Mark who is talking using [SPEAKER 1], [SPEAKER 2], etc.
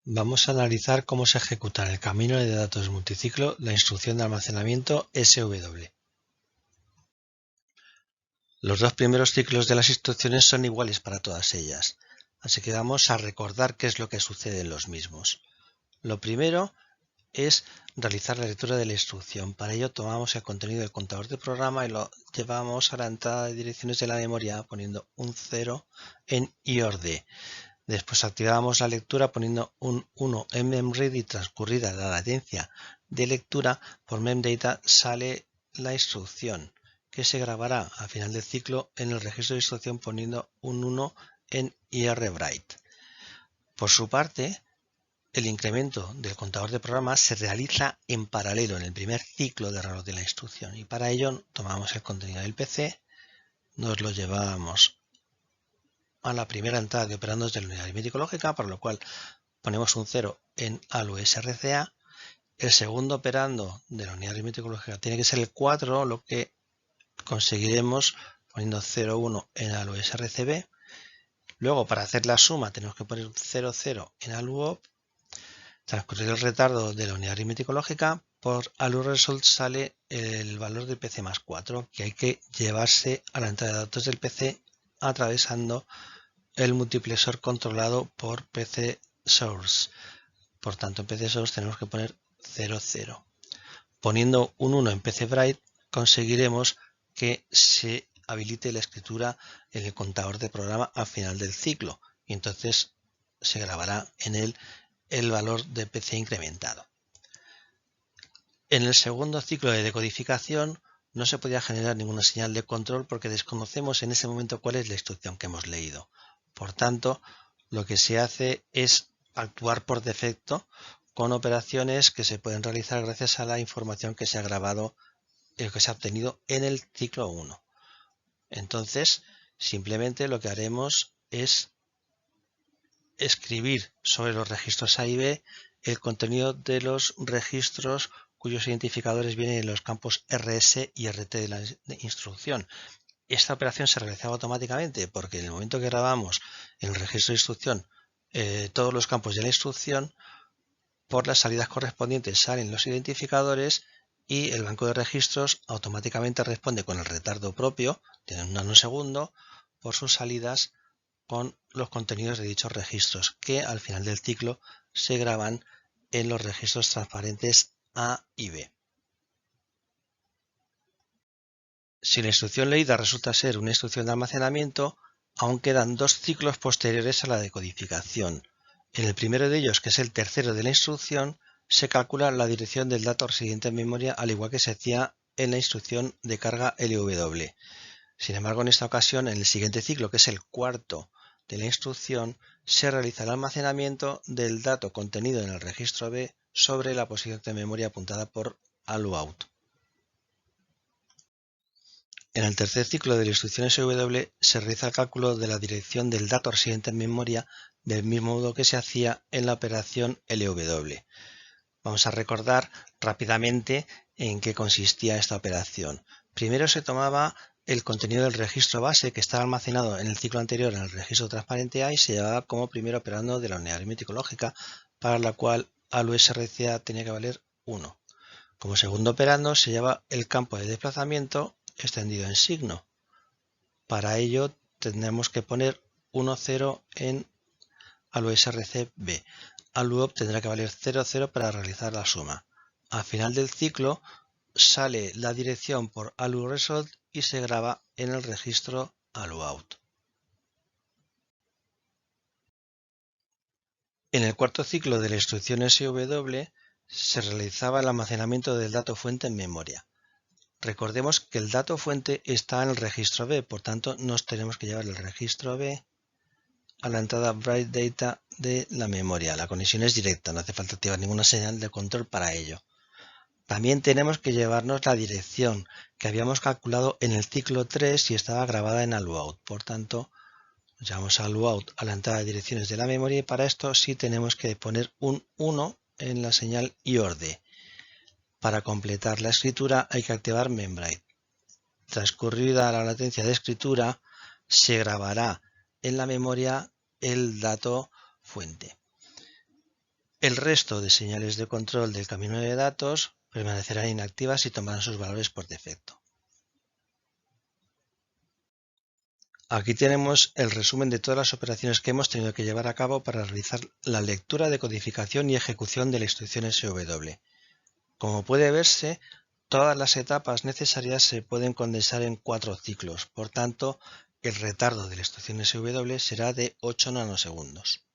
[SPEAKER 1] Vamos a analizar cómo se ejecuta en el camino de datos multiciclo la instrucción de almacenamiento SW. Los dos primeros ciclos de las instrucciones son iguales para todas ellas, así que vamos a recordar qué es lo que sucede en los mismos. Lo primero es realizar la lectura de la instrucción. Para ello tomamos el contenido del contador de programa y lo llevamos a la entrada de direcciones de la memoria poniendo un 0 en IORD. Después activamos la lectura poniendo un 1 en memread y transcurrida la latencia de lectura por memdata sale la instrucción que se grabará al final del ciclo en el registro de instrucción poniendo un 1 en IRWrite. Por su parte, el incremento del contador de programa se realiza en paralelo en el primer ciclo de reloj de la instrucción y para ello tomamos el contenido del PC, nos lo llevamos a la primera entrada de operandos de la unidad aritmético lógica, para lo cual ponemos un 0 en ALU-SRCA. El segundo operando de la unidad aritmético lógica tiene que ser el 4, lo que conseguiremos poniendo 0,1 en ALU-SRCB. Luego, para hacer la suma, tenemos que poner 0,0 en ALU-OP. Transcurrido el retardo de la unidad aritmético lógica, por ALU-RESOLVE sale el valor del PC más 4, que hay que llevarse a la entrada de datos del PC atravesando el multiplexor controlado por PC Source. Por tanto, en PC Source tenemos que poner 00. Poniendo un 1 en PC Bright conseguiremos que se habilite la escritura en el contador de programa al final del ciclo y entonces se grabará en él el valor de PC incrementado. En el segundo ciclo de decodificación no se podía generar ninguna señal de control porque desconocemos en ese momento cuál es la instrucción que hemos leído. Por tanto, lo que se hace es actuar por defecto con operaciones que se pueden realizar gracias a la información que se ha grabado, que se ha obtenido en el ciclo 1. Entonces, simplemente lo que haremos es escribir sobre los registros A y B el contenido de los registros cuyos identificadores vienen en los campos RS y RT de la instrucción. Esta operación se realizaba automáticamente porque en el momento que grabamos en el registro de instrucción todos los campos de la instrucción, por las salidas correspondientes salen los identificadores y el banco de registros automáticamente responde con el retardo propio de un nanosegundo por sus salidas con los contenidos de dichos registros que al final del ciclo se graban en los registros transparentes A y B. Si la instrucción leída resulta ser una instrucción de almacenamiento, aún quedan dos ciclos posteriores a la decodificación. En el primero de ellos, que es el tercero de la instrucción, se calcula la dirección del dato residente en memoria al igual que se hacía en la instrucción de carga LW. Sin embargo, en esta ocasión, en el siguiente ciclo, que es el cuarto de la instrucción, se realiza el almacenamiento del dato contenido en el registro B sobre la posición de memoria apuntada por ALU-OUT. En el tercer ciclo de la instrucción SW se realiza el cálculo de la dirección del dato residente en memoria del mismo modo que se hacía en la operación LW. Vamos a recordar rápidamente en qué consistía esta operación. Primero se tomaba el contenido del registro base que estaba almacenado en el ciclo anterior en el registro transparente A y se llevaba como primer operando de la unidad aritmético lógica, para la cual ALU-SRCA tenía que valer 1. Como segundo operando se lleva el campo de desplazamiento extendido en signo. Para ello tendremos que poner 1,0 en ALU-SRCB. ALU-OP tendrá que valer 0,0 para realizar la suma. Al final del ciclo sale la dirección por ALU-RESOLVE y se graba en el registro ALU-OUT. En el cuarto ciclo de la instrucción SW se realizaba el almacenamiento del dato fuente en memoria. Recordemos que el dato fuente está en el registro B, por tanto nos tenemos que llevar el registro B a la entrada Write Data de la memoria. La conexión es directa, no hace falta activar ninguna señal de control para ello. También tenemos que llevarnos la dirección que habíamos calculado en el ciclo 3 y estaba grabada en ALU-OUT. Por tanto, llevamos a ALU-OUT a la entrada de direcciones de la memoria y para esto sí tenemos que poner un 1 en la señal IORD. Para completar la escritura hay que activar memwrite. Transcurrida la latencia de escritura, se grabará en la memoria el dato fuente. El resto de señales de control del camino de datos permanecerán inactivas y tomarán sus valores por defecto. Aquí tenemos el resumen de todas las operaciones que hemos tenido que llevar a cabo para realizar la lectura, decodificación y ejecución de la instrucción SW. Como puede verse, todas las etapas necesarias se pueden condensar en 4 ciclos, por tanto, el retardo de la instrucción SW será de 8 nanosegundos.